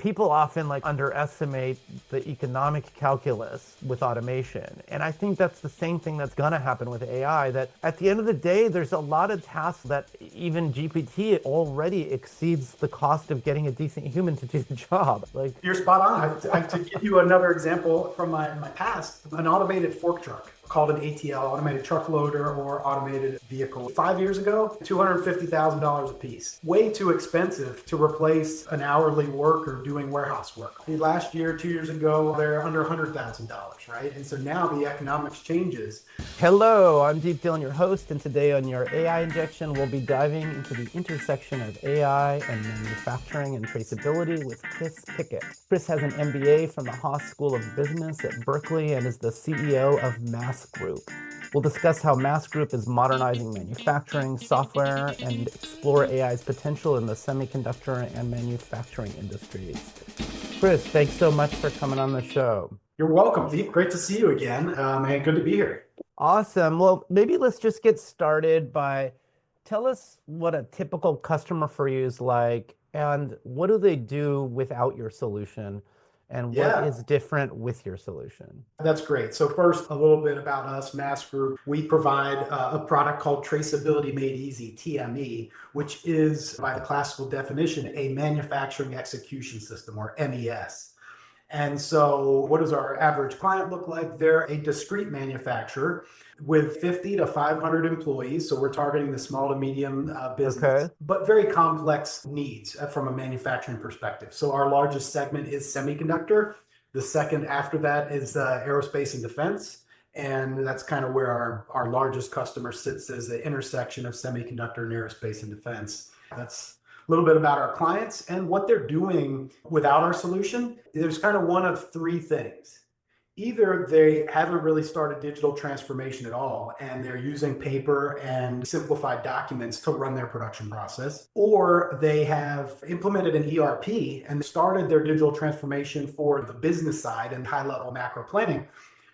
People often like underestimate the economic calculus with automation. And I think that's the same thing that's gonna happen with AI, that at the end of the day, there's a lot of tasks that even GPT already exceeds the cost of getting a decent human to do the job. Like, you're spot on. To give you another example from my past, an automated fork truck called an ATL, automated truck loader or automated vehicle. 5 years ago, $250,000 a piece. Way too expensive to replace an hourly worker doing warehouse work. Last year, 2 years ago, they're under $100,000, right? And so now the economics changes. Hello, I'm Deep Dhillon, your host, and today on your AI Injection, we'll be diving into the intersection of AI and manufacturing and traceability with Chris Pickett. Chris has an MBA from the Haas School of Business at Berkeley and is the CEO of Mass Group. We'll discuss how Mass Group is modernizing manufacturing, software, and explore AI's potential in the semiconductor and manufacturing industries. Chris, thanks so much for coming on the show. You're welcome, Deep. Great to see you again, and good to be here. Awesome. Well, maybe let's just get started by tell us what a typical customer for you is like, and what do they do without your solution? And what is different with your solution? That's great. So first, a little bit about us, Mass Group. We provide a product called Traceability Made Easy, TME, which is, by the classical definition, a manufacturing execution system, or MES. And so what does our average client look like? They're a discrete manufacturer with 50 to 500 employees. So we're targeting the small to medium business, but very complex needs from a manufacturing perspective. So our largest segment is semiconductor. The second after that is aerospace and defense. And that's kind of where our largest customer sits, as the intersection of semiconductor and aerospace and defense. That's a little bit about our clients and what they're doing without our solution. There's kind of one of three things. Either they haven't really started digital transformation at all, and they're using paper and simplified documents to run their production process, or they have implemented an ERP and started their digital transformation for the business side and high-level macro planning,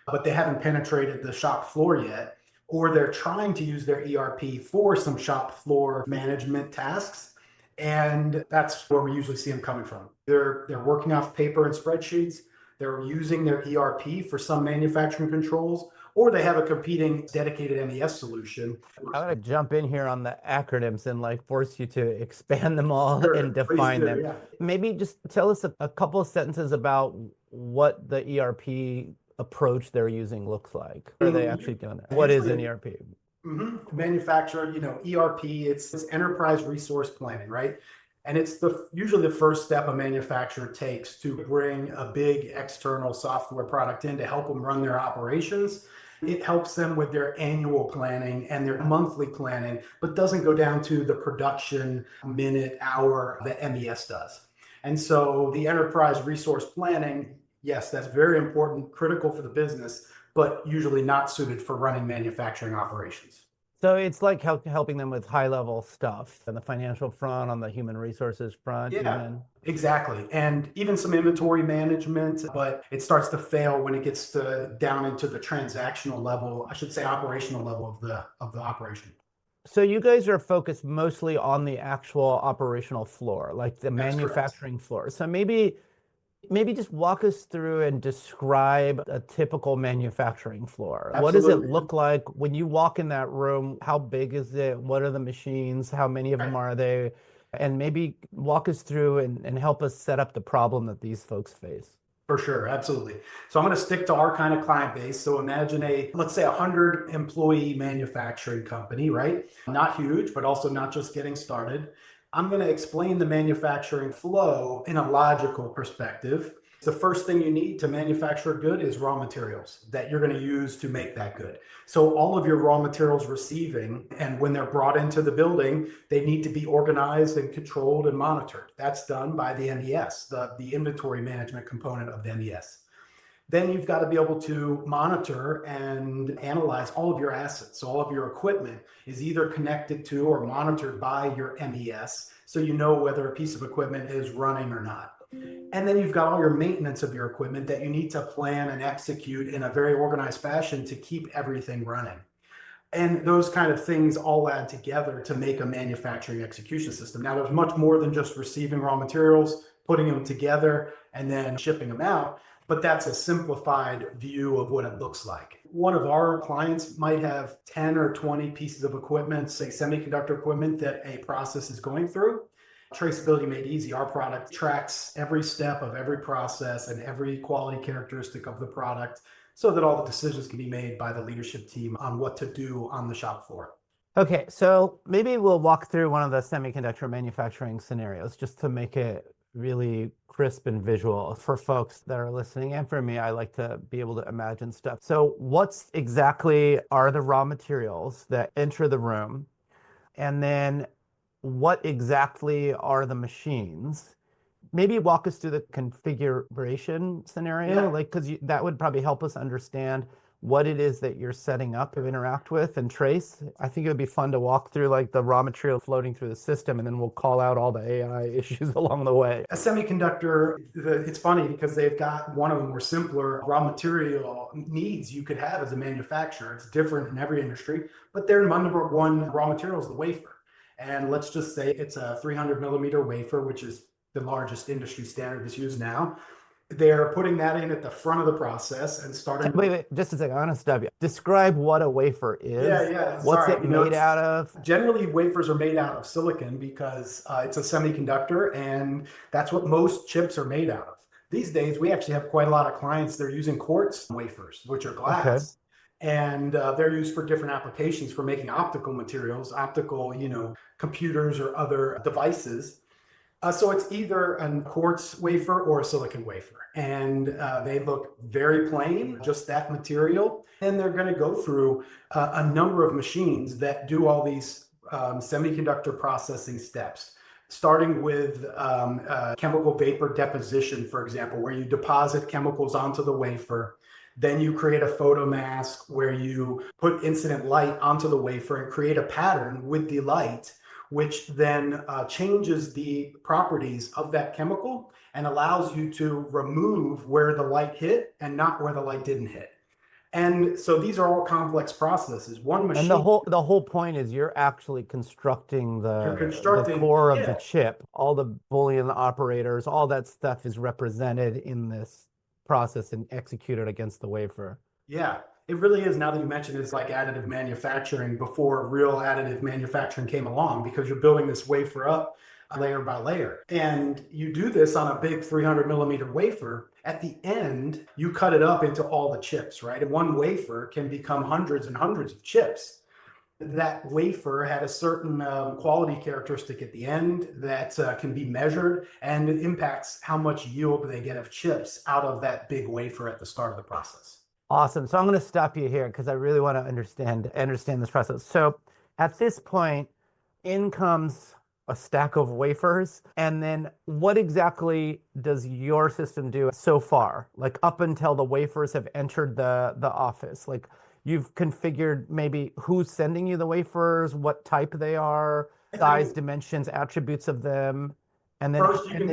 but they haven't penetrated the shop floor yet, or they're trying to use their ERP for some shop floor management tasks. And that's where we usually see them coming from. They're working off paper and spreadsheets. They're using their ERP for some manufacturing controls, or they have a competing dedicated MES solution. I'm going to jump in here on the acronyms and force you to expand them all and define them. Yeah. Maybe just tell us a couple of sentences about what the ERP approach they're using looks like. Are they actually doing it? What is an ERP? Manufacturer, ERP, it's enterprise resource planning, right? And it's usually the first step a manufacturer takes to bring a big external software product in to help them run their operations. It helps them with their annual planning and their monthly planning, but doesn't go down to the production minute, hour that MES does. And so the enterprise resource planning, yes, that's very important, critical for the business, but usually not suited for running manufacturing operations. So it's like helping them with high-level stuff on the financial front, on the human resources front. Yeah, exactly. And even some inventory management, but it starts to fail when it gets down into the transactional level, I should say operational level of the operation. So you guys are focused mostly on the actual operational floor, like the manufacturing floor. So maybe just walk us through and describe a typical manufacturing floor. Absolutely. What does it look like when you walk in that room? How big is it? What are the machines? How many of them are they? And maybe walk us through and help us set up the problem that these folks face. For sure, absolutely. So I'm going to stick to our kind of client base. So imagine let's say 100 employee manufacturing company, right? Not huge, but also not just getting started. I'm going to explain the manufacturing flow in a logical perspective. The first thing you need to manufacture a good is raw materials that you're going to use to make that good. So all of your raw materials receiving, and when they're brought into the building, they need to be organized and controlled and monitored. That's done by the MES, the inventory management component of the MES. Then you've got to be able to monitor and analyze all of your assets. So all of your equipment is either connected to or monitored by your MES, so you know whether a piece of equipment is running or not. And then you've got all your maintenance of your equipment that you need to plan and execute in a very organized fashion to keep everything running. And those kind of things all add together to make a manufacturing execution system. Now, there's much more than just receiving raw materials, putting them together, and then shipping them out. But that's a simplified view of what it looks like. One of our clients might have 10 or 20 pieces of equipment, say semiconductor equipment, that a process is going through. Traceability Made Easy, our product tracks every step of every process and every quality characteristic of the product so that all the decisions can be made by the leadership team on what to do on the shop floor. Okay, so maybe we'll walk through one of the semiconductor manufacturing scenarios just to make it really crisp and visual for folks that are listening. And for me, I like to be able to imagine stuff. So what's exactly are the raw materials that enter the room? And then what exactly are the machines? Maybe walk us through the configuration scenario, like, because that would probably help us understand what it is that you're setting up to interact with and trace. I think it would be fun to walk through like the raw material floating through the system, and then we'll call out all the AI issues along the way. A semiconductor, it's funny because they've got one of the more simpler raw material needs you could have as a manufacturer. It's different in every industry, but their number one raw material is the wafer. And let's just say it's a 300 millimeter wafer, which is the largest industry standard that's used now. They're putting that in at the front of the process and starting. Wait, just a second. I want to stop you. Describe what a wafer is. What's it made out of? Generally, wafers are made out of silicon because it's a semiconductor, and that's what most chips are made out of. These days, we actually have quite a lot of clients that are using quartz wafers, which are glass. Okay. And they're used for different applications for making optical materials, optical, computers or other devices. So it's either a quartz wafer or a silicon wafer. And they look very plain, just that material. And they're going to go through a number of machines that do all these semiconductor processing steps, starting with chemical vapor deposition, for example, where you deposit chemicals onto the wafer. Then you create a photomask where you put incident light onto the wafer and create a pattern with the light, which then changes the properties of that chemical and allows you to remove where the light hit and not where the light didn't hit. And so these are all complex processes. One machine. And the whole point is you're actually constructing the core of the chip. All the Boolean operators, all that stuff is represented in this process and executed against the wafer. Yeah. It really is. Now that you mention it, it's like additive manufacturing before real additive manufacturing came along, because you're building this wafer up layer by layer. And you do this on a big 300 millimeter wafer. At the end, you cut it up into all the chips, right? And one wafer can become hundreds and hundreds of chips. That wafer had a certain quality characteristic at the end that can be measured, and it impacts how much yield they get of chips out of that big wafer at the start of the process. Awesome. So I'm going to stop you here because I really want to understand this process. So at this point, in comes a stack of wafers. And then what exactly does your system do so far? Like up until the wafers have entered the office, like you've configured maybe who's sending you the wafers, what type they are, size, dimensions, attributes of them. And then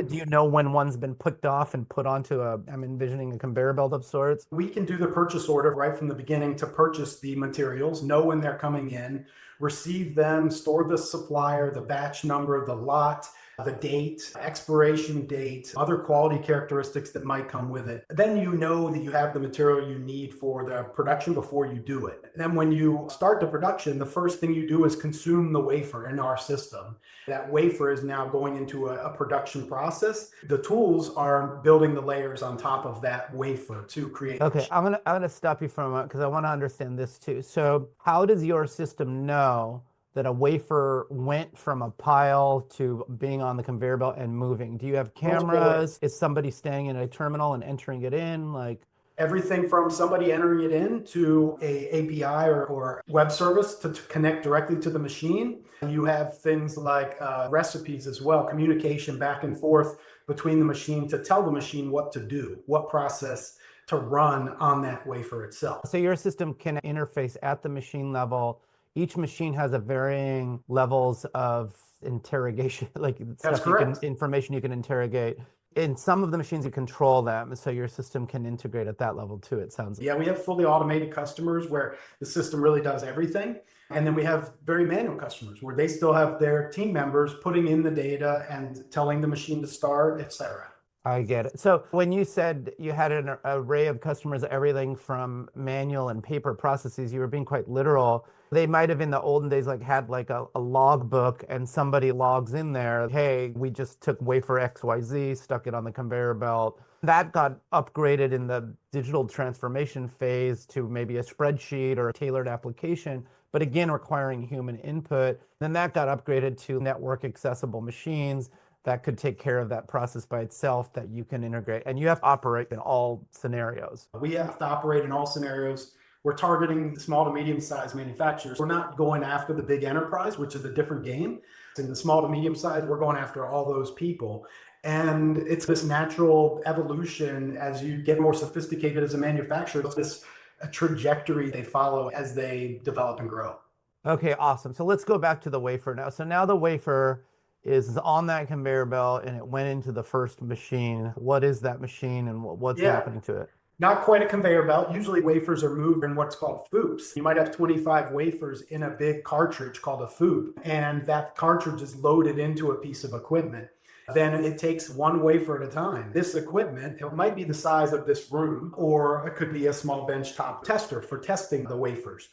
do you know when one's been picked off and put onto I'm envisioning a conveyor belt of sorts? We can do the purchase order right from the beginning to purchase the materials, know when they're coming in, receive them, store the supplier, the batch number, the lot, the date, expiration date, other quality characteristics that might come with it. Then you know that you have the material you need for the production before you do it. Then when you start the production, the first thing you do is consume the wafer in our system. That wafer is now going into a production process. The tools are building the layers on top of that wafer to create. Okay, I'm gonna stop you for a moment because I want to understand this too. So how does your system know that a wafer went from a pile to being on the conveyor belt and moving? Do you have cameras? Is somebody staying in a terminal and entering it in? Like everything from somebody entering it in to a API or web service to connect directly to the machine. You have things like recipes as well, communication back and forth between the machine to tell the machine what to do, what process to run on that wafer itself. So your system can interface at the machine level. Each machine has a varying levels of interrogation, like That's correct. Information you can interrogate. In some of the machines, you control them, so your system can integrate at that level too, it sounds like. Yeah, we have fully automated customers where the system really does everything. And then we have very manual customers where they still have their team members putting in the data and telling the machine to start, et cetera. I get it. So when you said you had an array of customers, everything from manual and paper processes, you were being quite literal. They might have in the olden days had a log book and somebody logs in there, hey, we just took wafer XYZ, stuck it on the conveyor belt. That got upgraded in the digital transformation phase to maybe a spreadsheet or a tailored application, but again, requiring human input. Then that got upgraded to network accessible machines that could take care of that process by itself that you can integrate. And you have to operate in all scenarios. We have to operate in all scenarios. We're targeting small to medium-sized manufacturers. We're not going after the big enterprise, which is a different game. In the small to medium size, we're going after all those people. And it's this natural evolution as you get more sophisticated as a manufacturer. It's this trajectory they follow as they develop and grow. Okay, awesome. So let's go back to the wafer now. So now the wafer is on that conveyor belt and it went into the first machine. What is that machine and what's happening to it? Not quite a conveyor belt. Usually wafers are moved in what's called FOUPs. You might have 25 wafers in a big cartridge called a FOUP, and that cartridge is loaded into a piece of equipment. Then it takes one wafer at a time. This equipment, it might be the size of this room, or it could be a small benchtop tester for testing the wafers.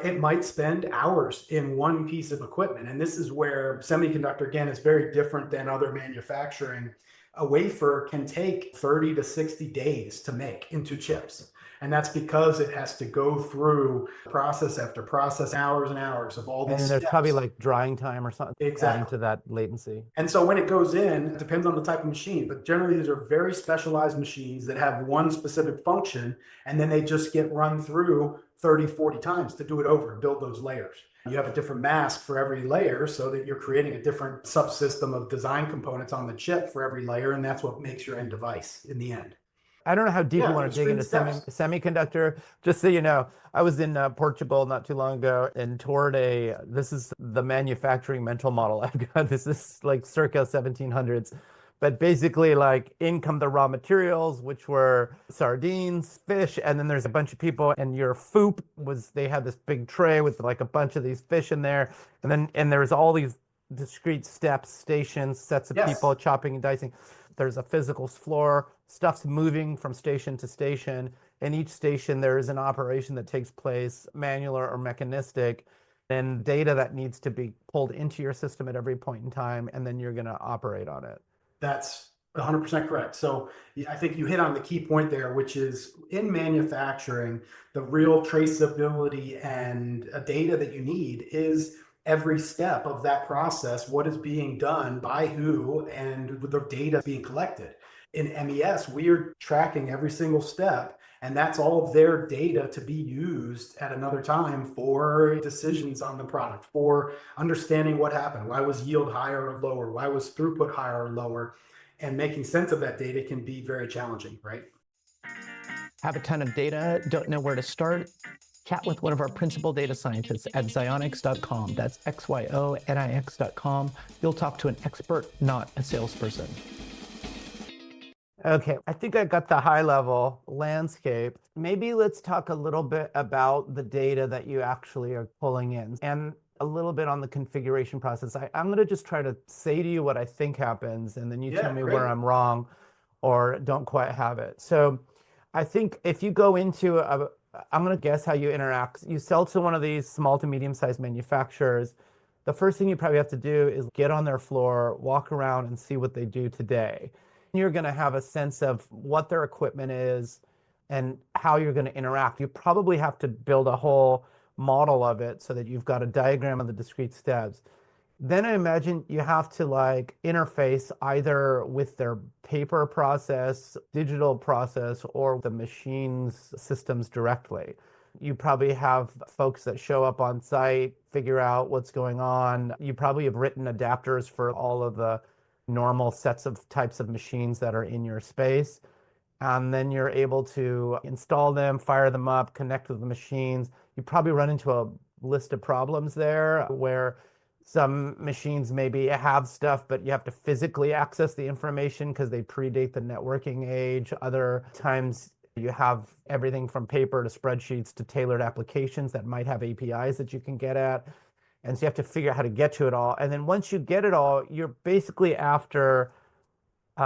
It might spend hours in one piece of equipment. And this is where semiconductor, again, is very different than other manufacturing. A wafer can take 30 to 60 days to make into chips. And that's because it has to go through process after process, hours and hours of all these And there's steps. probably like drying time or something Exactly. adding to that latency. And so when it goes in, it depends on the type of machine, but generally these are very specialized machines that have one specific function, and then they just get run through 30, 40 times to do it over and build those layers. You have a different mask for every layer so that you're creating a different subsystem of design components on the chip for every layer, and that's what makes your end device in the end. I don't know how deep you want to dig into semiconductor. Just so you know, I was in Portugal not too long ago and toured this is the manufacturing mental model I've got. This is like circa 1700s. But basically, like, in come the raw materials, which were sardines, fish, and then there's a bunch of people, and your FOUP they had this big tray with like a bunch of these fish in there, and there's all these discrete steps, stations, sets of people chopping and dicing. There's a physical floor, stuff's moving from station to station. In each station, there is an operation that takes place, manual or mechanistic, and data that needs to be pulled into your system at every point in time, and then you're going to operate on it. That's 100% correct. So I think you hit on the key point there, which is in manufacturing, the real traceability and data that you need is every step of that process, what is being done by who, and the data being collected. In MES, we are tracking every single step, and that's all of their data to be used at another time for decisions on the product, for understanding what happened. Why was yield higher or lower? Why was throughput higher or lower? And making sense of that data can be very challenging, right? Have a ton of data, don't know where to start? Chat with one of our principal data scientists at xionyx.com. That's XYONIX.com. You'll talk to an expert, not a salesperson. Okay, I think I got the high level landscape. Maybe let's talk a little bit about the data that you actually are pulling in and a little bit on the configuration process. I'm going to just try to say to you what I think happens, and then you tell me where I'm wrong or don't quite have it. So I think if you go into I'm going to guess how you interact. You sell to one of these small to medium-sized manufacturers. The first thing you probably have to do is get on their floor, walk around and see what they do today. You're going to have a sense of what their equipment is and how you're going to interact. You probably have to build a whole model of it so that you've got a diagram of the discrete steps. Then I imagine you have to like interface either with their paper process, digital process, or the machine's systems directly. You probably have folks that show up on site, figure out what's going on. You probably have written adapters for all of the normal sets of types of machines that are in your space. And then you're able to install them, fire them up, connect with the machines. You probably run into a list of problems there where Some machines maybe have stuff, but you have to physically access the information because they predate the networking age. Other times you have everything from paper to spreadsheets to tailored applications that might have APIs that you can get at. And so you have to figure out how to get to it all. And then once you get it all, you're basically after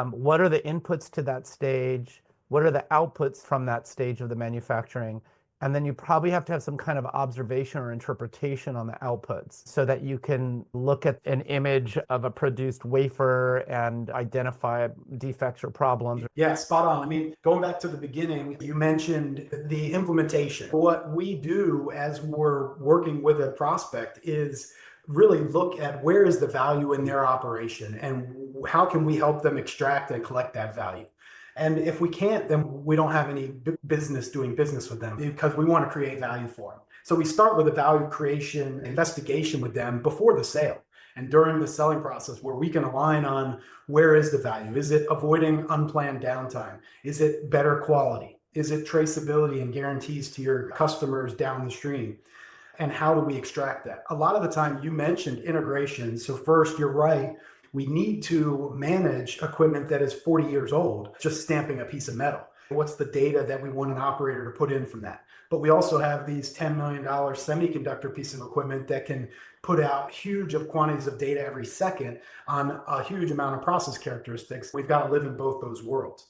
what are the inputs to that stage? What are the outputs from that stage of the manufacturing? And then you probably have to have some kind of observation or interpretation on the outputs so that you can look at an image of a produced wafer and identify defects or problems. Yeah, spot on. I mean, going back to the beginning, you mentioned the implementation. What we do as we're working with a prospect is really look at where is the value in their operation and how can we help them extract and collect that value. And if we can't, then we don't have any business doing business with them because we want to create value for them. So we start with a value creation investigation with them before the sale and during the selling process where we can align on where is the value. Is it avoiding unplanned downtime? Is it better quality? Is it traceability and guarantees to your customers down the stream? And how do we extract that? A lot of the time you mentioned integration. So first, you're right. We need to manage equipment that is 40 years old, just stamping a piece of metal. What's the data that we want an operator to put in from that? But we also have these $10 million semiconductor piece of equipment that can put out huge quantities of data every second on a huge amount of process characteristics. We've got to live in both those worlds.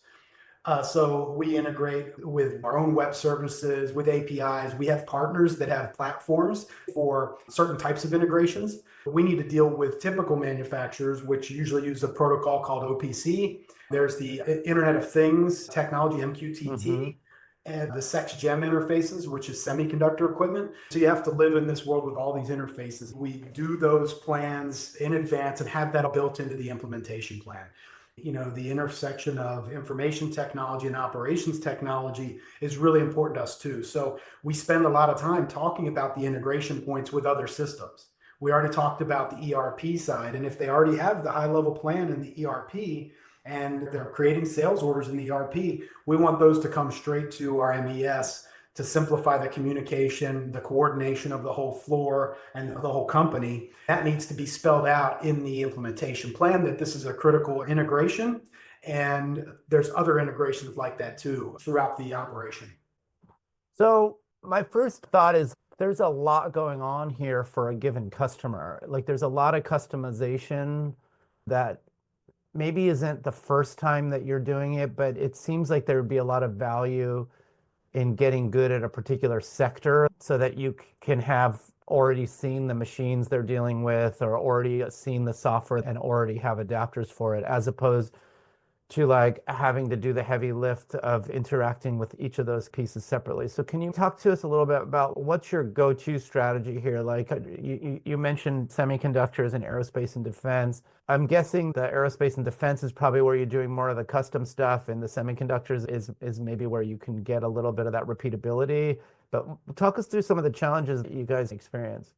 So we integrate with our own web services, with APIs. We have partners that have platforms for certain types of integrations. We need to deal with typical manufacturers, which usually use a protocol called OPC. There's the Internet of Things technology, MQTT, and the SexGEM interfaces, which is semiconductor equipment. So you have to live in this world with all these interfaces. We do those plans in advance and have that built into the implementation plan. You know, the intersection of information technology and operations technology is really important to us too. So we spend a lot of time talking about the integration points with other systems. We already talked about the ERP side, and if they already have the high level plan in the ERP and they're creating sales orders in the ERP, we want those to come straight to our MES to simplify the communication, the coordination of the whole floor and the whole company. That needs to be spelled out in the implementation plan that this is a critical integration. And there's other integrations like that too throughout the operation. So my first thought is there's a lot going on here for a given customer. Like there's a lot of customization that maybe isn't the first time that you're doing it, but it seems like there would be a lot of value in getting good at a particular sector so that you can have already seen the machines they're dealing with or already seen the software and already have adapters for it, as opposed to like having to do the heavy lift of interacting with each of those pieces separately. So can you talk to us a little bit about what's your go-to strategy here? Like you mentioned semiconductors and aerospace and defense. I'm guessing the aerospace and defense is probably where you're doing more of the custom stuff, and the semiconductors is maybe where you can get a little bit of that repeatability. But talk us through some of the challenges that you guys experience.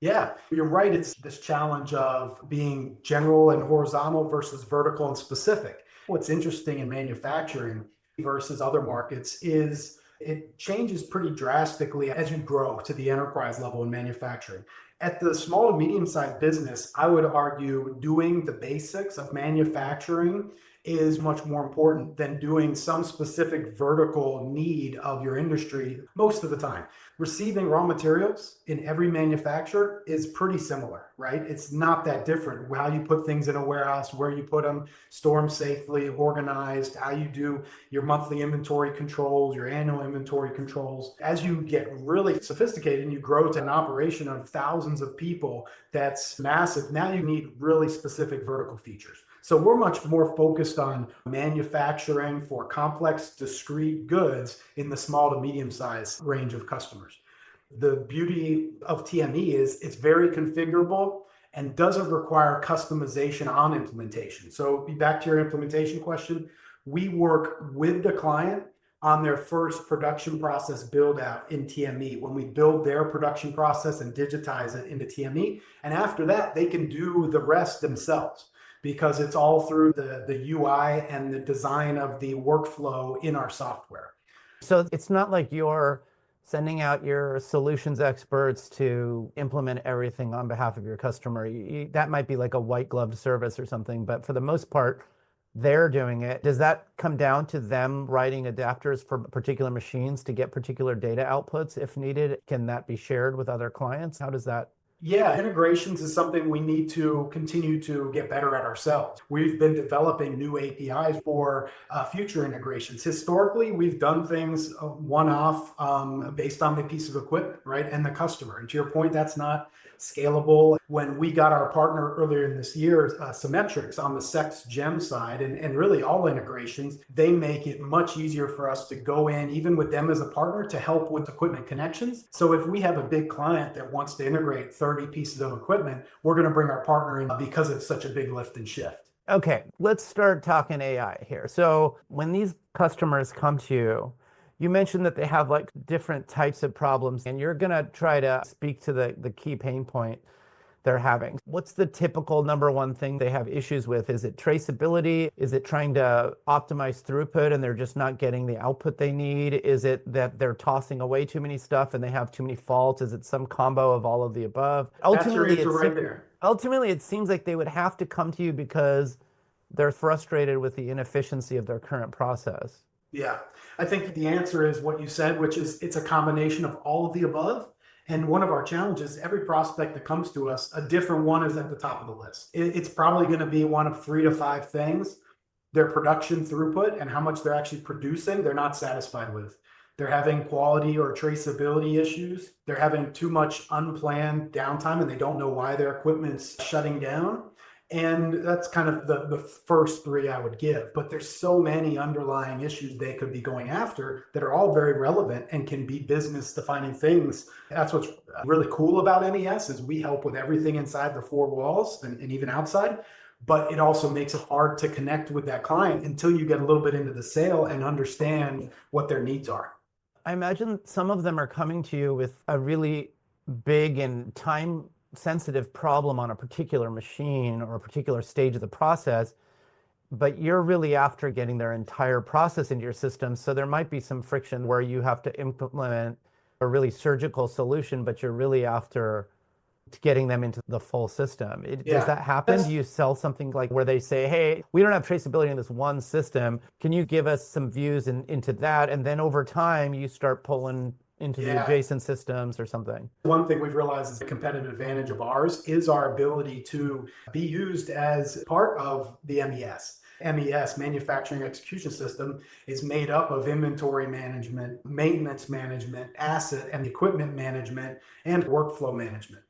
Yeah, you're right. It's this challenge of being general and horizontal versus vertical and specific. What's interesting in manufacturing versus other markets is it changes pretty drastically as you grow to the enterprise level in manufacturing. At the small to medium-sized business, I would argue doing the basics of manufacturing is much more important than doing some specific vertical need of your industry most of the time. Receiving raw materials in every manufacturer is pretty similar, right? It's not that different. How you put things in a warehouse, where you put them, store them safely, organized, how you do your monthly inventory controls, your annual inventory controls. As you get really sophisticated and you grow to an operation of thousands of people, that's massive. Now you need really specific vertical features. So we're much more focused on manufacturing for complex, discrete goods in the small to medium-sized range of customers. The beauty of TME is it's very configurable and doesn't require customization on implementation. So back to your implementation question, we work with the client on their first production process build out in TME when we build their production process and digitize it into TME. And after that, they can do the rest themselves, because it's all through the UI and the design of the workflow in our software. So it's not like you're sending out your solutions experts to implement everything on behalf of your customer. That might be like a white glove service or something, but for the most part, they're doing it. Does that come down to them writing adapters for particular machines to get particular data outputs if needed? Can that be shared with other clients? How does that? Yeah, integrations is something we need to continue to get better at ourselves. We've been developing new APIs for future integrations. Historically, we've done things one-off based on the piece of equipment, right, and the customer. And to your point, that's not scalable. When we got our partner earlier in this year, Symmetrics on the Sex Gem side, and really all integrations, they make it much easier for us to go in, even with them as a partner, to help with equipment connections. So if we have a big client that wants to integrate 30 pieces of equipment, we're going to bring our partner in because it's such a big lift and shift. Okay, let's start talking AI here. So when these customers come to you, you mentioned that they have like different types of problems, and you're going to try to speak to the key pain point they're having. What's the typical number one thing they have issues with? Is it traceability? Is it trying to optimize throughput and they're just not getting the output they need? Is it that they're tossing away too many stuff and they have too many faults? Is it some combo of all of the above? Ultimately, right there. Ultimately, it seems like they would have to come to you because they're frustrated with the inefficiency of their current process. Yeah, I think the answer is what you said, which is it's a combination of all of the above. And one of our challenges, every prospect that comes to us, a different one is at the top of the list. It's probably going to be one of 3 to 5 things. Their production throughput and how much they're actually producing, they're not satisfied with. They're having quality or traceability issues. They're having too much unplanned downtime and they don't know why their equipment's shutting down. And that's kind of the first 3 I would give. But there's so many underlying issues they could be going after that are all very relevant and can be business defining things. That's what's really cool about MES is we help with everything inside the 4 walls and even outside. But it also makes it hard to connect with that client until you get a little bit into the sale and understand what their needs are. I imagine some of them are coming to you with a really big and time sensitive problem on a particular machine or a particular stage of the process, but you're really after getting their entire process into your system. So there might be some friction where you have to implement a really surgical solution, but you're really after getting them into the full system. Does that happen? Do you sell something like where they say, hey, we don't have traceability in this one system. Can you give us some views into that? And then over time, you start pulling into the adjacent systems or something. One thing we've realized is a competitive advantage of ours is our ability to be used as part of the MES. MES, Manufacturing Execution System, is made up of inventory management, maintenance management, asset and equipment management, and workflow management.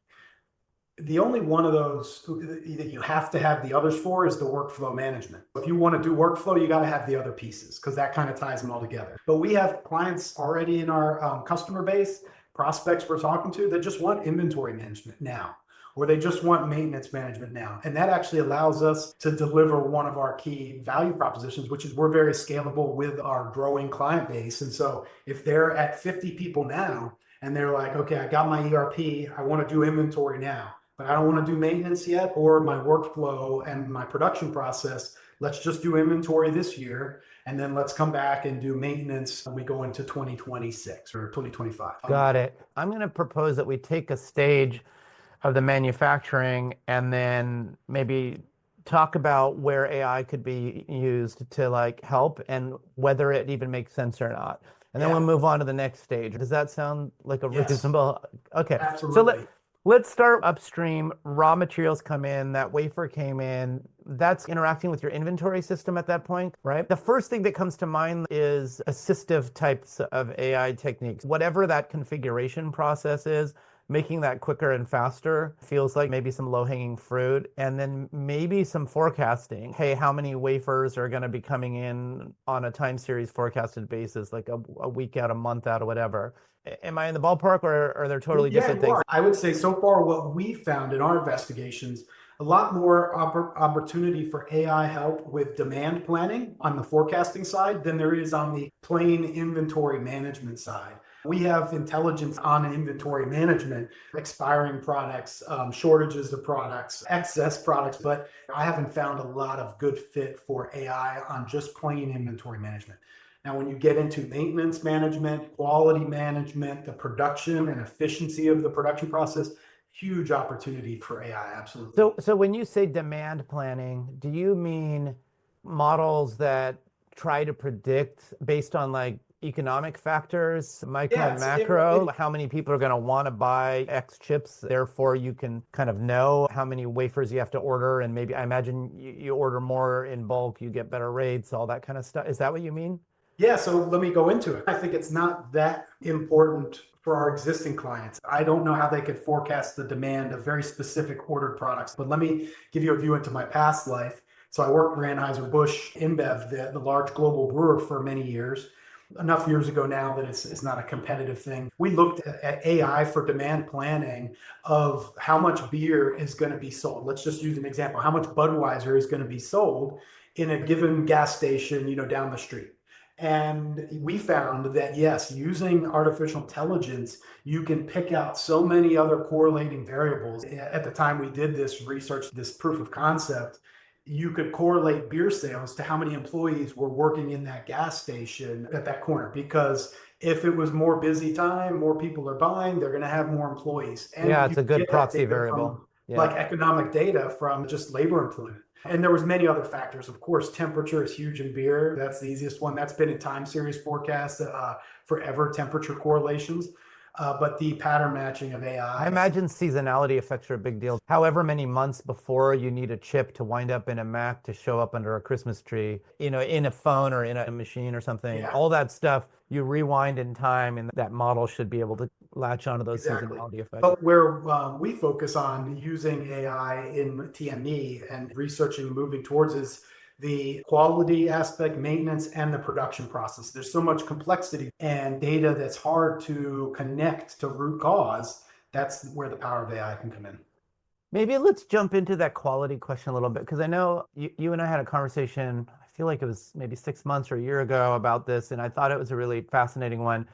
The only one of those that you have to have the others for is the workflow management. If you want to do workflow, you got to have the other pieces because that kind of ties them all together. But we have clients already in our customer base, prospects we're talking to that just want inventory management now, or they just want maintenance management now. And that actually allows us to deliver one of our key value propositions, which is we're very scalable with our growing client base. And so if they're at 50 people now and they're like, okay, I got my ERP, I want to do inventory now, but I don't want to do maintenance yet or my workflow and my production process. Let's just do inventory this year. And then let's come back and do maintenance when we go into 2026 or 2025. Got it. I'm going to propose that we take a stage of the manufacturing and then maybe talk about where AI could be used to like help and whether it even makes sense or not. And then we'll move on to the next stage. Does that sound like a reasonable? Okay. Absolutely. So let's start upstream. Raw materials come in, that wafer came in, that's interacting with your inventory system at that point, right? The first thing that comes to mind is assistive types of AI techniques. Whatever that configuration process is, making that quicker and faster feels like maybe some low-hanging fruit. And then maybe some forecasting. Hey, how many wafers are going to be coming in on a time series forecasted basis, like a week out, a month out, or whatever? Am I in the ballpark, or are there totally different things? I would say so far what we found in our investigations, a lot more opportunity for AI help with demand planning on the forecasting side than there is on the plain inventory management side. We have intelligence on inventory management, expiring products, shortages of products, excess products, but I haven't found a lot of good fit for AI on just plain inventory management. Now, when you get into maintenance management, quality management, the production and efficiency of the production process, huge opportunity for AI, absolutely. So when you say demand planning, do you mean models that try to predict based on like economic factors, micro and Yes, macro, how many people are going to want to buy X chips? Therefore, you can kind of know how many wafers you have to order. And maybe I imagine you order more in bulk, you get better rates, all that kind of stuff. Is that what you mean? yeah, so let me go into it. I think it's not that important for our existing clients. I don't know how they could forecast the demand of very specific ordered products, but let me give you a view into my past life. So I worked for Anheuser-Busch InBev, the large global brewer, for many years. Enough years ago now that it's not a competitive thing. We looked at AI for demand planning of how much beer is going to be sold. Let's just use an example. How much Budweiser is going to be sold in a given gas station, down the street. And we found that, yes, using artificial intelligence, you can pick out so many other correlating variables. At the time we did this research, this proof of concept, you could correlate beer sales to how many employees were working in that gas station at that corner. Because if it was more busy time, more people are buying, they're going to have more employees. And Yeah, you it's a good get that proxy data variable. from, Yeah. like economic data from just labor employment. And there was many other factors. Of course, temperature is huge in beer. That's the easiest one. That's been in time series forecasts forever, temperature correlations. But the pattern matching of AI. I imagine seasonality effects are a big deal. However many months before you need a chip to wind up in a Mac to show up under a Christmas tree, in a phone or in a machine or something, Yeah. all that stuff, you rewind in time and that model should be able to latch onto those Exactly. seasonality effects. But where we focus on using AI in TME and researching and moving towards is the quality aspect, maintenance, and the production process. There's so much complexity and data that's hard to connect to root cause. That's where the power of AI can come in. Maybe let's jump into that quality question a little bit, because I know you and I had a conversation, I feel like it was maybe 6 months or a year ago about this, and I thought it was a really fascinating one.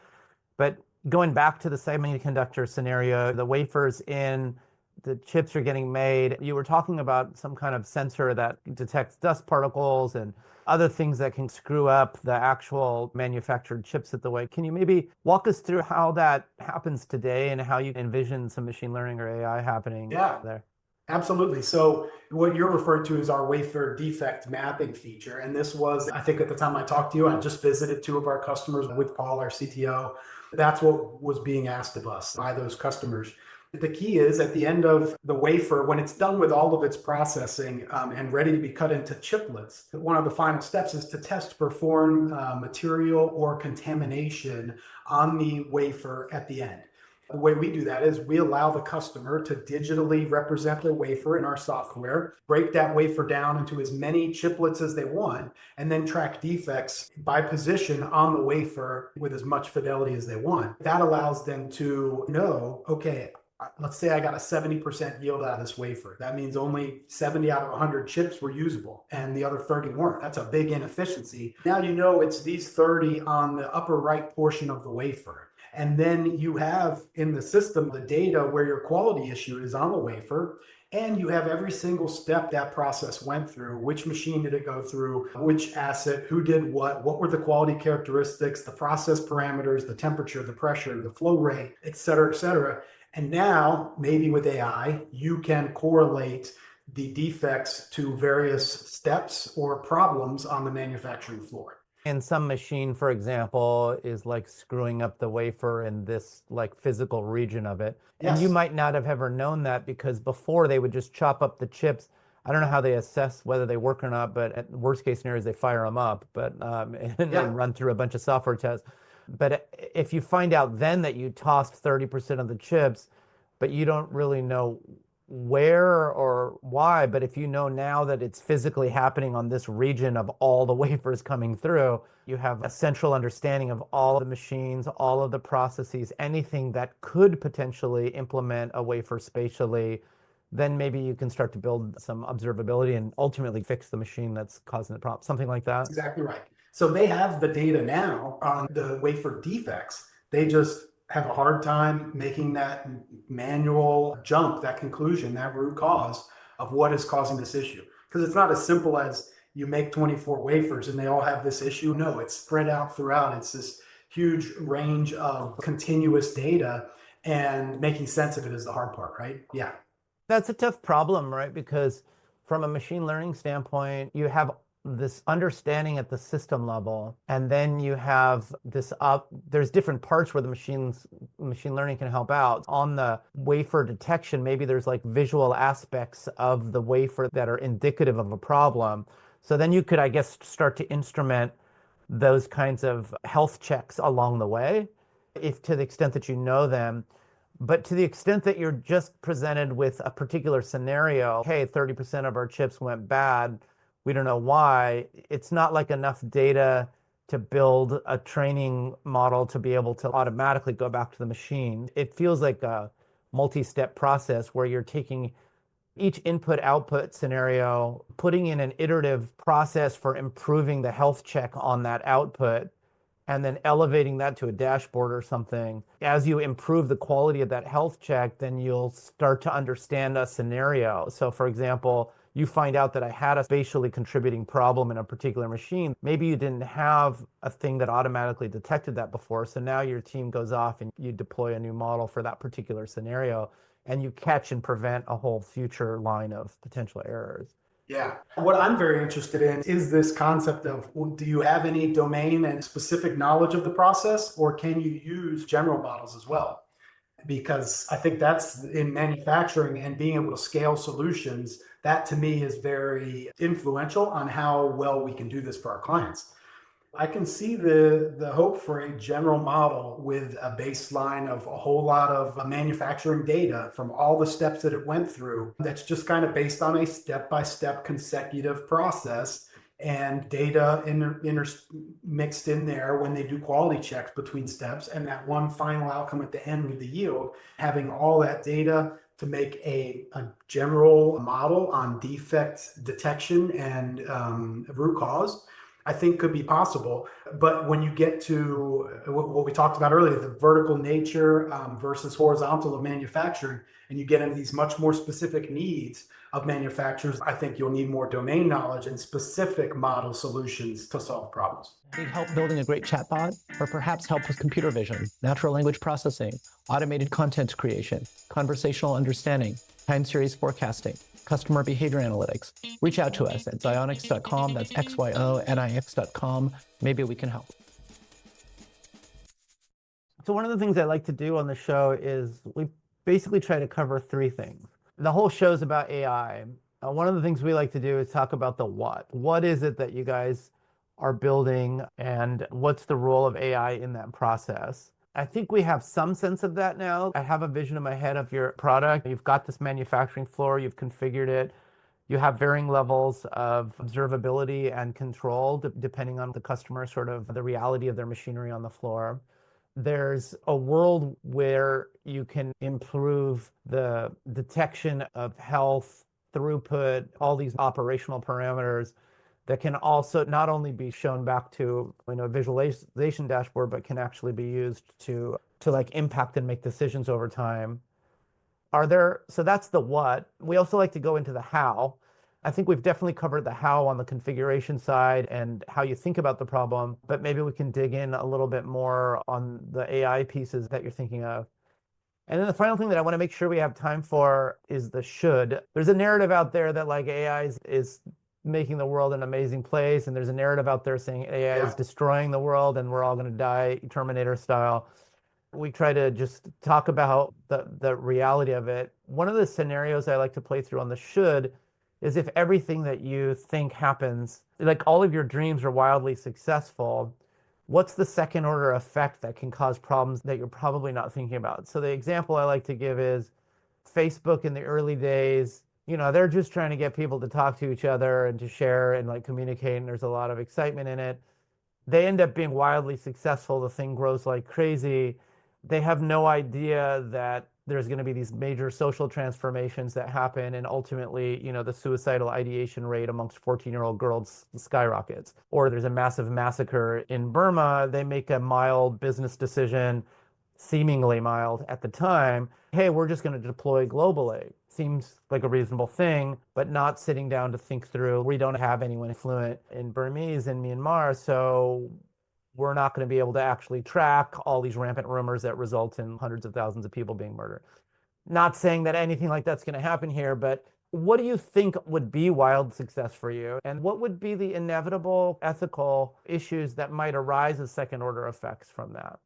But going back to the semiconductor scenario, the wafers in, the chips are getting made. You were talking about some kind of sensor that detects dust particles and other things that can screw up the actual manufactured chips at the way. Can you maybe walk us through how that happens today and how you envision some machine learning or AI happening there? Absolutely. So what you're referring to is our wafer defect mapping feature. And this was, I think at the time I talked to you, I just visited two of our customers with Paul, our CTO. That's what was being asked of us by those customers. The key is at the end of the wafer, when it's done with all of its processing and ready to be cut into chiplets, one of the final steps is to test for foreign material or contamination on the wafer at the end. The way we do that is we allow the customer to digitally represent the wafer in our software, break that wafer down into as many chiplets as they want, and then track defects by position on the wafer with as much fidelity as they want. That allows them to know, okay, let's say I got a 70% yield out of this wafer. That means only 70 out of 100 chips were usable and the other 30 weren't. That's a big inefficiency. Now you know it's these 30 on the upper right portion of the wafer. And then you have in the system the data where your quality issue is on the wafer, and you have every single step that process went through. Which machine did it go through? Which asset? Who did what? What were the quality characteristics, the process parameters, the temperature, the pressure, the flow rate, et cetera, et cetera. And now, maybe with AI, you can correlate the defects to various steps or problems on the manufacturing floor. And some machine, for example, is like screwing up the wafer in this like physical region of it. And you might not have ever known that because before they would just chop up the chips. I don't know how they assess whether they work or not, but at worst case scenarios, they fire them up, and run through a bunch of software tests. But if you find out then that you tossed 30% of the chips, but you don't really know where or why, but if you know now that it's physically happening on this region of all the wafers coming through, you have a central understanding of all of the machines, all of the processes, anything that could potentially implement a wafer spatially, then maybe you can start to build some observability and ultimately fix the machine that's causing the problem, something like that. That's exactly right. So they have the data now on the wafer defects. They just have a hard time making that manual jump, that conclusion, that root cause of what is causing this issue. Because it's not as simple as you make 24 wafers and they all have this issue. No, it's spread out throughout. It's this huge range of continuous data, and making sense of it is the hard part, right? Yeah. That's a tough problem, right? Because from a machine learning standpoint, you have this understanding at the system level, and then you have there's different parts where the machine learning can help out. On the wafer detection, maybe there's like visual aspects of the wafer that are indicative of a problem. So then you could, I guess, start to instrument those kinds of health checks along the way, if to the extent that you know them. But to the extent that you're just presented with a particular scenario, hey, 30% of our chips went bad, we don't know why, it's not like enough data to build a training model to be able to automatically go back to the machine. It feels like a multi-step process where you're taking each input-output scenario, putting in an iterative process for improving the health check on that output, and then elevating that to a dashboard or something. As you improve the quality of that health check, then you'll start to understand a scenario. So for example, you find out that I had a spatially contributing problem in a particular machine. Maybe you didn't have a thing that automatically detected that before. So now your team goes off and you deploy a new model for that particular scenario, and you catch and prevent a whole future line of potential errors. Yeah. What I'm very interested in is this concept of, do you have any domain and specific knowledge of the process, or can you use general models as well? Because I think that's in manufacturing and being able to scale solutions, that to me is very influential on how well we can do this for our clients. I can see the hope for a general model with a baseline of a whole lot of manufacturing data from all the steps that it went through, that's just kind of based on a step-by-step consecutive process, and data mixed in there when they do quality checks between steps, and that one final outcome at the end with the yield, having all that data to make a general model on defect detection and root cause, I think could be possible. But when you get to what we talked about earlier, the vertical nature versus horizontal of manufacturing, and you get into these much more specific needs of manufacturers, I think you'll need more domain knowledge and specific model solutions to solve problems. Need help building a great chatbot, or perhaps help with computer vision, natural language processing, automated content creation, conversational understanding, time series forecasting, customer behavior analytics? Reach out to us at xionyx.com. That's XYONIX.com. Maybe we can help. So one of the things I like to do on the show is we basically try to cover three things. The whole show's about AI. One of the things we like to do is talk about the what. What is it that you guys are building, and what's the role of AI in that process? I think we have some sense of that now. I have a vision in my head of your product. You've got this manufacturing floor, you've configured it. You have varying levels of observability and control depending on the customer, sort of the reality of their machinery on the floor. There's a world where you can improve the detection of health, throughput, all these operational parameters that can also not only be shown back to a visualization dashboard, but can actually be used to like impact and make decisions over time. So that's the what. We also like to go into the how. I think we've definitely covered the how on the configuration side and how you think about the problem, but maybe we can dig in a little bit more on the AI pieces that you're thinking of. And then the final thing that I want to make sure we have time for is the should. There's a narrative out there that like AI is making the world an amazing place, and there's a narrative out there saying AI is destroying the world and we're all going to die Terminator style. We try to just talk about the reality of it. One of the scenarios I like to play through on the should is if everything that you think happens, like all of your dreams are wildly successful, what's the second order effect that can cause problems that you're probably not thinking about? So the example I like to give is Facebook in the early days. They're just trying to get people to talk to each other and to share and like communicate, and there's a lot of excitement in it. They end up being wildly successful. The thing grows like crazy. They have no idea that there's going to be these major social transformations that happen, and ultimately, the suicidal ideation rate amongst 14-year-old girls skyrockets. Or there's a massive massacre in Burma. They make a mild business decision, seemingly mild at the time. Hey, we're just going to deploy globally. Seems like a reasonable thing, but not sitting down to think through. We don't have anyone fluent in Burmese in Myanmar, so we're not going to be able to actually track all these rampant rumors that result in hundreds of thousands of people being murdered. Not saying that anything like that's going to happen here, but what do you think would be wild success for you? And what would be the inevitable ethical issues that might arise as second order effects from that?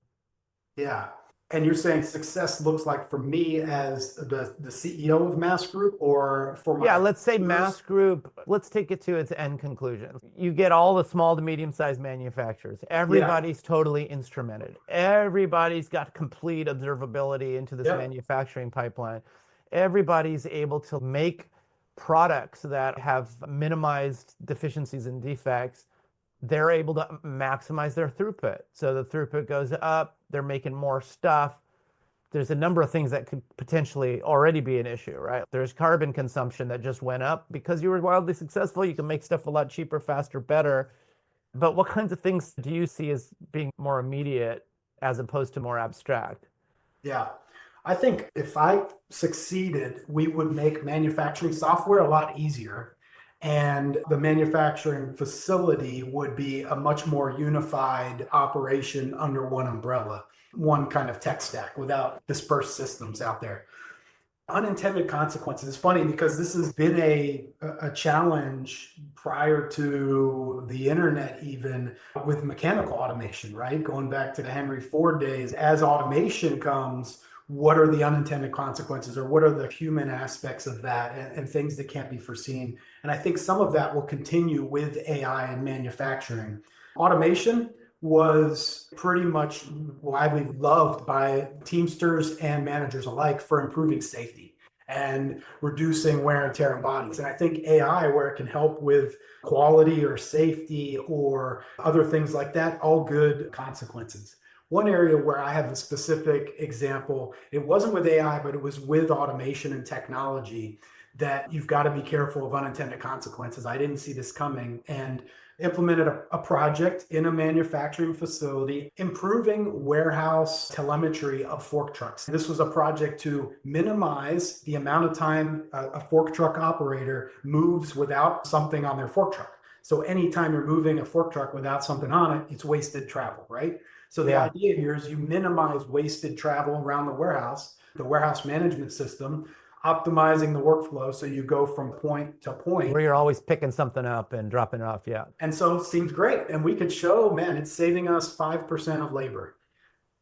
Yeah. And you're saying success looks like for me as the CEO of Mass Group, or for my... Yeah, let's say Mass Group, let's take it to its end conclusion. You get all the small to medium-sized manufacturers. Everybody's totally instrumented. Everybody's got complete observability into this manufacturing pipeline. Everybody's able to make products that have minimized deficiencies and defects. They're able to maximize their throughput. So the throughput goes up, they're making more stuff. There's a number of things that could potentially already be an issue, right? There's carbon consumption that just went up because you were wildly successful. You can make stuff a lot cheaper, faster, better. But what kinds of things do you see as being more immediate as opposed to more abstract? Yeah. I think if I succeeded, we would make manufacturing software a lot easier. And the manufacturing facility would be a much more unified operation under one umbrella, one kind of tech stack without dispersed systems out there. Unintended consequences. It's funny because this has been a challenge prior to the internet, even with mechanical automation, right? Going back to the Henry Ford days, as automation comes, what are the unintended consequences, or what are the human aspects of that, and things that can't be foreseen? And I think some of that will continue with AI and manufacturing. Automation was pretty much widely loved by Teamsters and managers alike for improving safety and reducing wear and tear on bodies. And I think AI, where it can help with quality or safety or other things like that, all good consequences. One area where I have a specific example, it wasn't with AI, but it was with automation and technology, that you've got to be careful of unintended consequences. I didn't see this coming, and implemented a project in a manufacturing facility, improving warehouse telemetry of fork trucks. This was a project to minimize the amount of time a fork truck operator moves without something on their fork truck. So anytime you're moving a fork truck without something on it, it's wasted travel, right? So the idea here is you minimize wasted travel around the warehouse management system, optimizing the workflow so you go from point to point. Where you're always picking something up and dropping it off, yeah. And so it seems great. And we could show, man, it's saving us 5% of labor.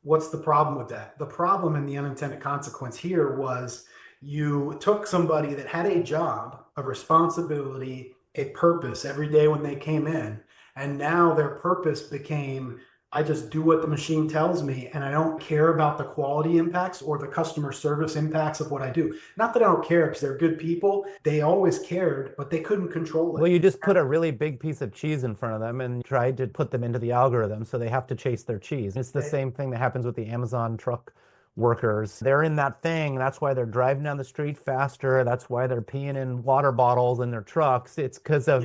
What's the problem with that? The problem and the unintended consequence here was you took somebody that had a job, a responsibility, a purpose every day when they came in, and now their purpose became, I just do what the machine tells me, and I don't care about the quality impacts or the customer service impacts of what I do. Not that I don't care, because they're good people. They always cared, but they couldn't control it. Well, you just put a really big piece of cheese in front of them and tried to put them into the algorithm, so they have to chase their cheese. It's the same thing that happens with the Amazon truck workers. They're in that thing. That's why they're driving down the street faster. That's why they're peeing in water bottles in their trucks. It's because of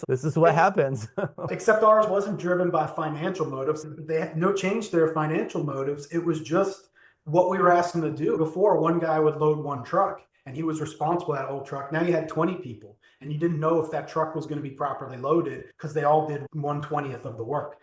this is what happens. Except ours wasn't driven by financial motives. They had no change to their financial motives. It was just what we were asking them to do. Before, one guy would load one truck and he was responsible for that whole truck. Now you had 20 people and you didn't know if that truck was going to be properly loaded because they all did 1/20th of the work.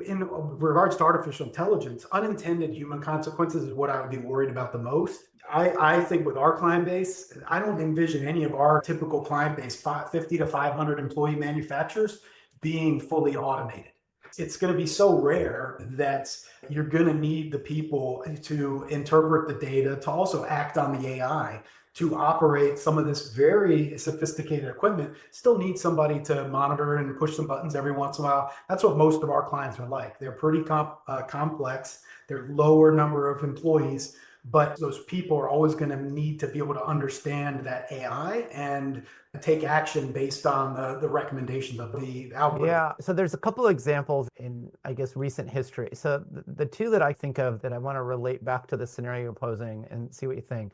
In regards to artificial intelligence, unintended human consequences is what I would be worried about the most. I think with our client base, I don't envision any of our typical client base, 50 to 500 employee manufacturers, being fully automated. It's going to be so rare that you're going to need the people to interpret the data, to also act on the AI, to operate some of this very sophisticated equipment. Still need somebody to monitor and push some buttons every once in a while. That's what most of our clients are like. They're pretty complex. They're lower number of employees, but those people are always going to need to be able to understand that AI and take action based on the recommendations of the algorithm. Yeah, so there's a couple of examples in, I guess, recent history. So the two that I think of that I want to relate back to the scenario you're posing and see what you think.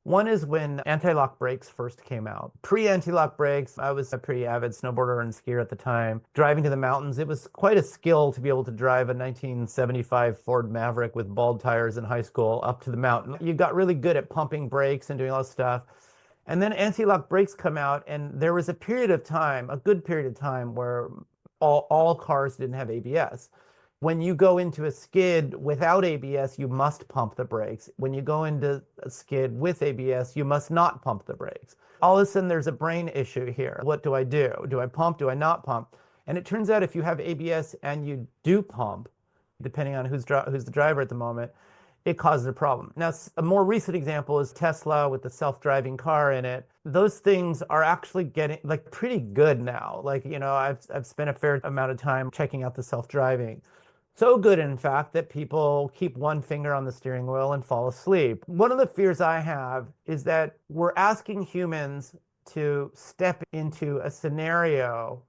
One is when anti-lock brakes first came out. Pre-anti-lock brakes, I was a pretty avid snowboarder and skier at the time. Driving to the mountains, it was quite a skill to be able to drive a 1975 Ford Maverick with bald tires in high school up to the mountain. You got really good at pumping brakes and doing all this stuff. And then anti-lock brakes come out, and there was a period of time, a good period of time, where all cars didn't have ABS. When you go into a skid without ABS, you must pump the brakes. When you go into a skid with ABS, you must not pump the brakes. All of a sudden, there's a brain issue here. What do I do? Do I pump? Do I not pump? And it turns out if you have ABS and you do pump, depending on who's the driver at the moment, it causes a problem. Now, a more recent example is Tesla with the self-driving car in it. Those things are actually getting like pretty good now. Like, I've spent a fair amount of time checking out the self-driving. So good, in fact, that people keep one finger on the steering wheel and fall asleep. One of the fears I have is that we're asking humans to step into a scenario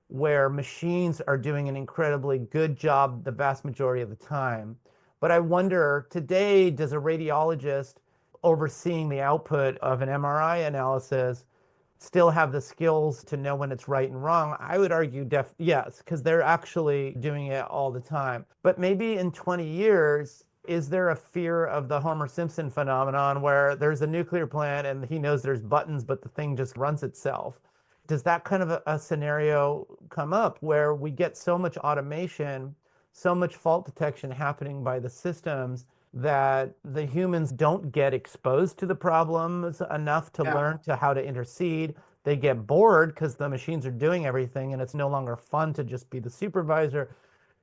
where machines are doing an incredibly good job the vast majority of the time. But I wonder, today, does a radiologist overseeing the output of an MRI analysis still have the skills to know when it's right and wrong? I would argue yes, because they're actually doing it all the time. But maybe in 20 years, is there a fear of the Homer Simpson phenomenon where there's a nuclear plant and he knows there's buttons, but the thing just runs itself? Does that kind of a scenario come up where we get so much automation, so much fault detection happening by the systems that the humans don't get exposed to the problems enough to learn to how to intercede? They get bored because the machines are doing everything and it's no longer fun to just be the supervisor.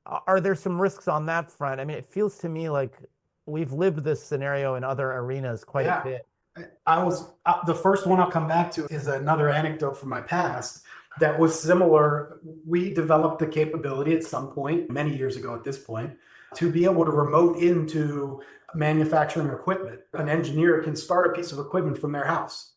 Are there some risks on that front? I mean, it feels to me like we've lived this scenario in other arenas quite a bit. The first one I'll come back to is another anecdote from my past that was similar. We developed the capability at some point, many years ago at this point, to be able to remote into manufacturing equipment. An engineer can start a piece of equipment from their house.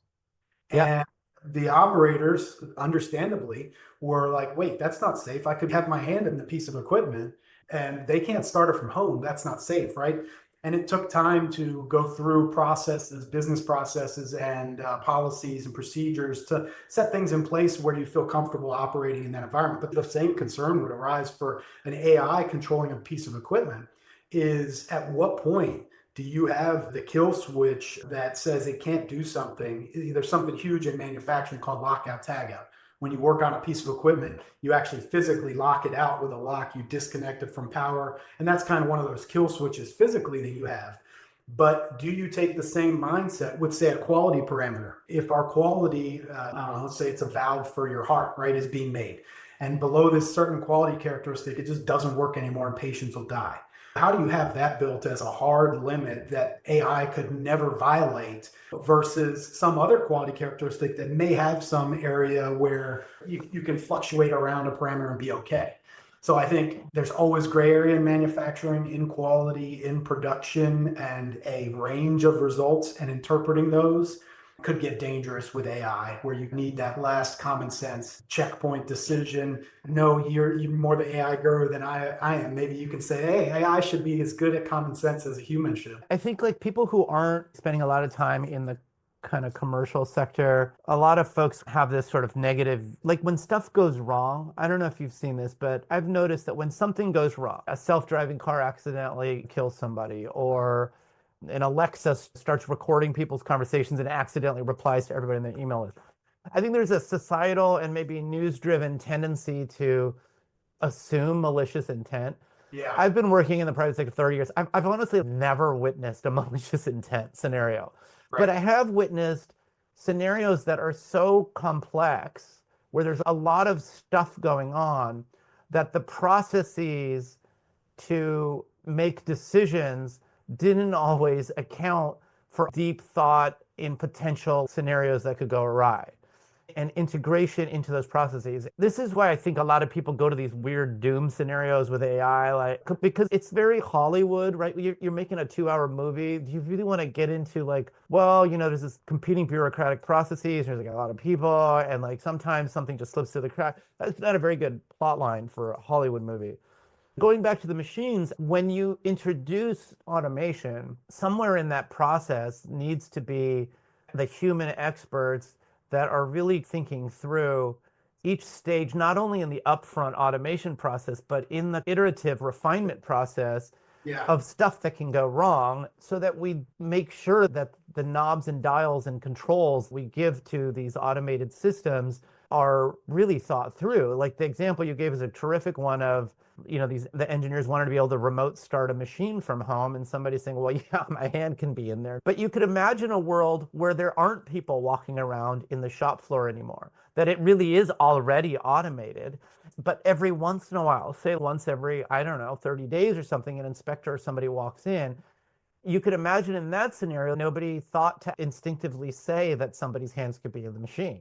And the operators, understandably, were like, wait, that's not safe. I could have my hand in the piece of equipment and they can't start it from home. That's not safe, right? And it took time to go through business processes and policies and procedures to set things in place where you feel comfortable operating in that environment. But the same concern would arise for an AI controlling a piece of equipment is, at what point do you have the kill switch that says it can't do something? There's something huge in manufacturing called lockout tagout. When you work on a piece of equipment, you actually physically lock it out with a lock, you disconnect it from power. And that's kind of one of those kill switches physically that you have. But do you take the same mindset with, say, a quality parameter? If our quality, let's say it's a valve for your heart, right, is being made. And below this certain quality characteristic, it just doesn't work anymore and patients will die. How do you have that built as a hard limit that AI could never violate versus some other quality characteristic that may have some area where you can fluctuate around a parameter and be okay? So I think there's always gray area in manufacturing, in quality, in production, and a range of results, and interpreting those could get dangerous with AI, where you need that last common sense checkpoint decision. No, you're more the AI guru than I am. Maybe you can say, hey, AI should be as good at common sense as a human should. I think like people who aren't spending a lot of time in the kind of commercial sector, a lot of folks have this sort of negative, like when stuff goes wrong. I don't know if you've seen this, but I've noticed that when something goes wrong, a self-driving car accidentally kills somebody, or an Alexa starts recording people's conversations and accidentally replies to everybody in their email list. I think there's a societal and maybe news-driven tendency to assume malicious intent. Yeah. I've been working in the private sector 30 years. I've honestly never witnessed a malicious intent scenario. Right. But I have witnessed scenarios that are so complex, where there's a lot of stuff going on, that the processes to make decisions didn't always account for deep thought in potential scenarios that could go awry. and integration into those processes. This is why I think a lot of people go to these weird doom scenarios with AI, like because it's very Hollywood, right? You're making a 2-hour movie. Do you really want to get into like, well, there's this competing bureaucratic processes, there's like a lot of people, and like sometimes something just slips through the crack. That's not a very good plot line for a Hollywood movie. Going back to the machines, when you introduce automation, somewhere in that process needs to be the human experts that are really thinking through each stage, not only in the upfront automation process, but in the iterative refinement process of stuff that can go wrong, so that we make sure that the knobs and dials and controls we give to these automated systems are really thought through. Like the example you gave is a terrific one of, the engineers wanted to be able to remote start a machine from home, and somebody saying, well, yeah, my hand can be in there. But you could imagine a world where there aren't people walking around in the shop floor anymore, that it really is already automated. But every once in a while, say once every, I don't know, 30 days or something, an inspector or somebody walks in. You could imagine in that scenario, nobody thought to instinctively say that somebody's hands could be in the machine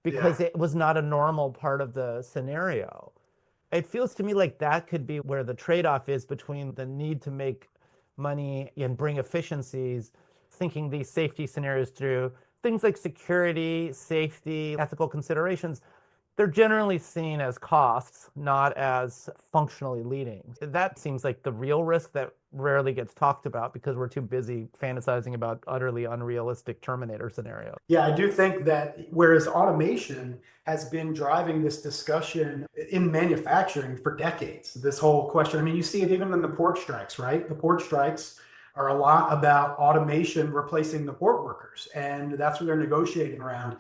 because it was not a normal part of the scenario. It feels to me like that could be where the trade-off is between the need to make money and bring efficiencies, thinking these safety scenarios through. Things like security, safety, ethical considerations, they're generally seen as costs, not as functionally leading. That seems like the real risk that rarely gets talked about because we're too busy fantasizing about utterly unrealistic Terminator scenarios. Yeah, I do think that whereas automation has been driving this discussion in manufacturing for decades, this whole question, I mean, you see it even in the port strikes, right? The port strikes are a lot about automation replacing the port workers, and that's what they're negotiating around.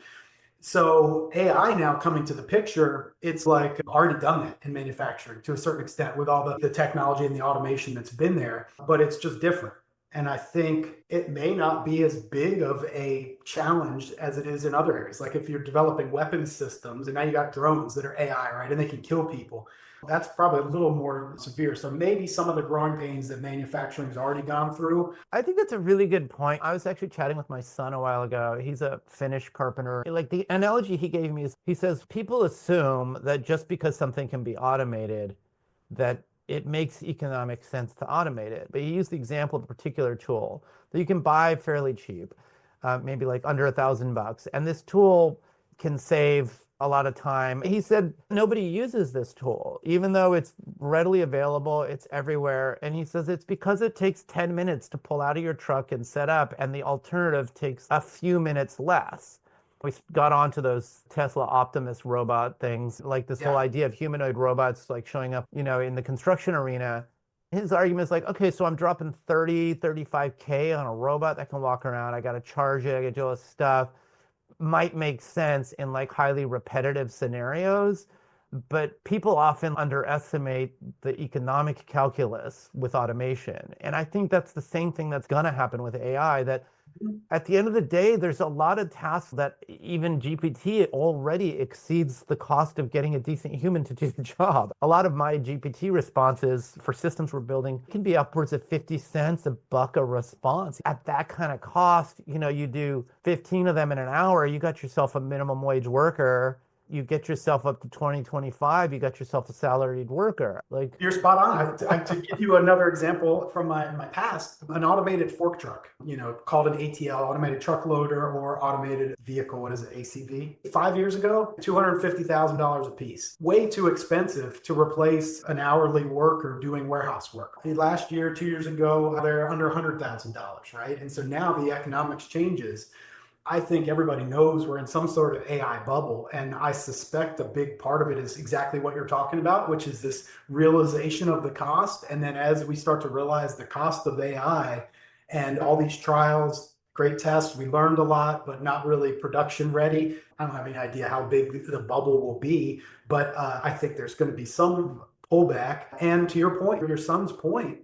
So AI now coming to the picture, it's like already done it in manufacturing to a certain extent with all the technology and the automation that's been there, but it's just different. And I think it may not be as big of a challenge as it is in other areas. Like if you're developing weapons systems and now you got drones that are AI, right? And they can kill people. That's probably a little more severe. So maybe some of the growing pains that manufacturing's already gone through. I think that's a really good point. I was actually chatting with my son a while ago. He's a Finnish carpenter. Like the analogy he gave me is, he says, people assume that just because something can be automated, that it makes economic sense to automate it. But he used the example of a particular tool that you can buy fairly cheap, maybe like under $1,000. And this tool can save a lot of time. He said nobody uses this tool, even though it's readily available, it's everywhere. And he says it's because it takes 10 minutes to pull out of your truck and set up, and the alternative takes a few minutes less. We got onto those Tesla Optimus robot things, like this whole idea of humanoid robots like showing up, in the construction arena. His argument is like, okay, so I'm dropping 35K on a robot that can walk around. I got to charge it. I got to do all this stuff. Might make sense in like highly repetitive scenarios, but people often underestimate the economic calculus with automation. And I think that's the same thing that's going to happen with AI, that at the end of the day, there's a lot of tasks that even GPT already exceeds the cost of getting a decent human to do the job. A lot of my GPT responses for systems we're building can be upwards of 50 cents, $1 a response. At that kind of cost, you do 15 of them in an hour, you got yourself a minimum wage worker. You get yourself up to 2025, you got yourself a salaried worker. Like, you're spot on. To give you another example from my past, an automated fork truck, called an ATL, automated truck loader, or automated vehicle, what is it, ACV? 5 years ago, $250,000 a piece. Way too expensive to replace an hourly worker doing warehouse work. Last year, 2 years ago, they're under $100,000, right? And so now the economics changes. I think everybody knows we're in some sort of AI bubble. And I suspect a big part of it is exactly what you're talking about, which is this realization of the cost. And then as we start to realize the cost of AI and all these trials, great tests, we learned a lot, but not really production ready. I don't have any idea how big the bubble will be, but I think there's going to be some pullback. And to your point, your son's point,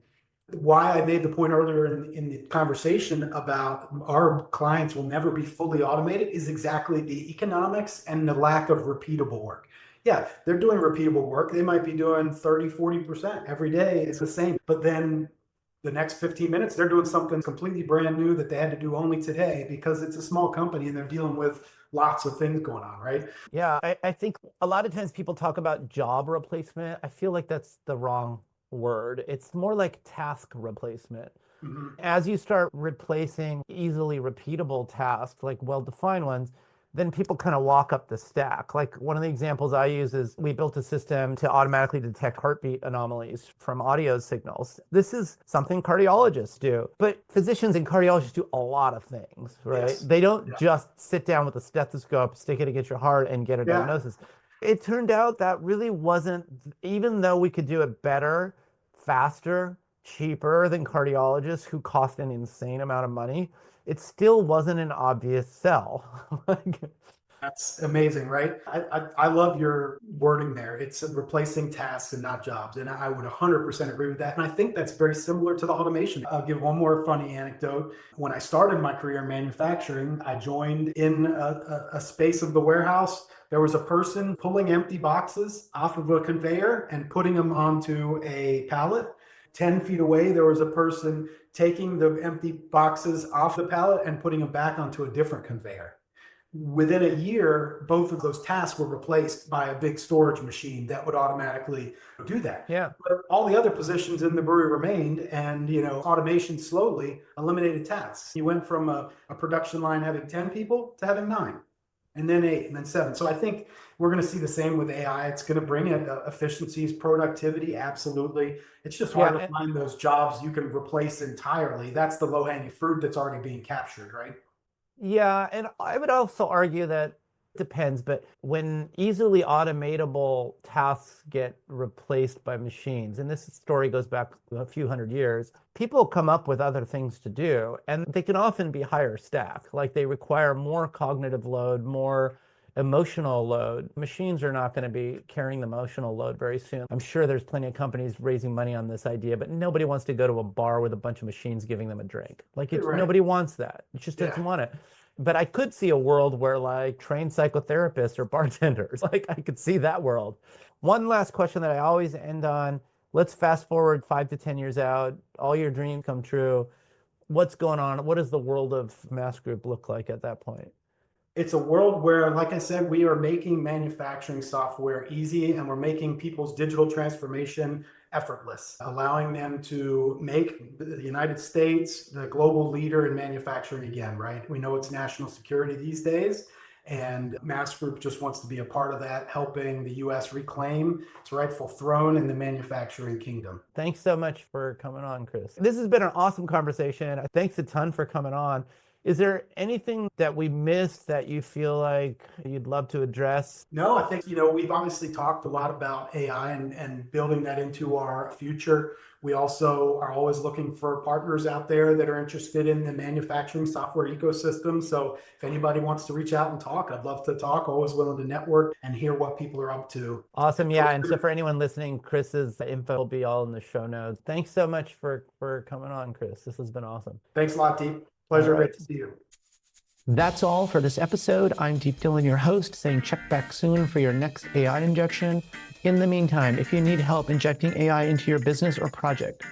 why I made the point earlier in the conversation about our clients will never be fully automated is exactly the economics and the lack of repeatable work. Yeah, they're doing repeatable work. They might be doing 30, 40% every day. It's the same. But then the next 15 minutes, they're doing something completely brand new that they had to do only today because it's a small company and they're dealing with lots of things going on, right? Yeah, I think a lot of times people talk about job replacement. I feel like that's the wrong word. It's more like task replacement. As you start replacing easily repeatable tasks, like well-defined ones, then people kind of walk up the stack. Like one of the examples I use is we built a system to automatically detect heartbeat anomalies from audio signals. This is something cardiologists do, but physicians and cardiologists do a lot of things, right? Yes. They don't just sit down with a stethoscope, stick it against your heart and get a diagnosis. It turned out that really wasn't, even though we could do it better, faster, cheaper than cardiologists who cost an insane amount of money, it still wasn't an obvious sell. That's amazing, right? I love your wording there. It's replacing tasks and not jobs. And I would 100% agree with that. And I think that's very similar to the automation. I'll give one more funny anecdote. When I started my career in manufacturing, I joined in a space of the warehouse. There was a person pulling empty boxes off of a conveyor and putting them onto a pallet. 10 feet away, there was a person taking the empty boxes off the pallet and putting them back onto a different conveyor. Within a year, both of those tasks were replaced by a big storage machine that would automatically do that. Yeah. But all the other positions in the brewery remained, and automation slowly eliminated tasks. You went from a production line having 10 people to having 9, and then 8, and then 7. So I think we're going to see the same with AI. It's going to bring efficiencies, productivity, absolutely. It's just hard to find those jobs you can replace entirely. That's the low-hanging fruit that's already being captured, right? Yeah, and I would also argue that it depends, but when easily automatable tasks get replaced by machines, and this story goes back a few hundred years, people come up with other things to do, and they can often be higher stack. Like they require more cognitive load, more emotional load. Machines are not going to be carrying the emotional load very soon. I'm sure there's plenty of companies raising money on this idea, but nobody wants to go to a bar with a bunch of machines giving them a drink. Like nobody wants that. It just doesn't want it. But I could see a world where like trained psychotherapists or bartenders, like I could see that world. One last question that I always end on. Let's fast forward 5 to 10 years out, all your dreams come true. What's going on? What does the world of Mass Group look like at that point? It's a world where, like I said, we are making manufacturing software easy, and we're making people's digital transformation effortless, allowing them to make the United States the global leader in manufacturing again, right? We know it's national security these days, and Mass Group just wants to be a part of that, helping the U.S. reclaim its rightful throne in the manufacturing kingdom. Thanks so much for coming on, Chris. This has been an awesome conversation. Thanks a ton for coming on. Is there anything that we missed that you feel like you'd love to address? No, I think, we've obviously talked a lot about AI and building that into our future. We also are always looking for partners out there that are interested in the manufacturing software ecosystem. So if anybody wants to reach out and talk, I'd love to talk. Always willing to network and hear what people are up to. Awesome. Yeah. And so for anyone listening, Chris's info will be all in the show notes. Thanks so much for coming on, Chris. This has been awesome. Thanks a lot, Deep. Pleasure. Great to see you. That's all for this episode. I'm Deep Dhillon, your host, saying check back soon for your next AI injection. In the meantime, if you need help injecting AI into your business or project,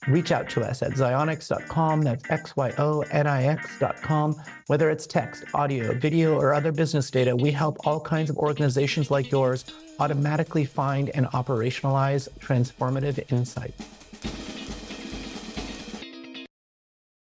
reach out to us at xionyx.com. That's XYONIX.com. Whether it's text, audio, video, or other business data, we help all kinds of organizations like yours automatically find and operationalize transformative insights.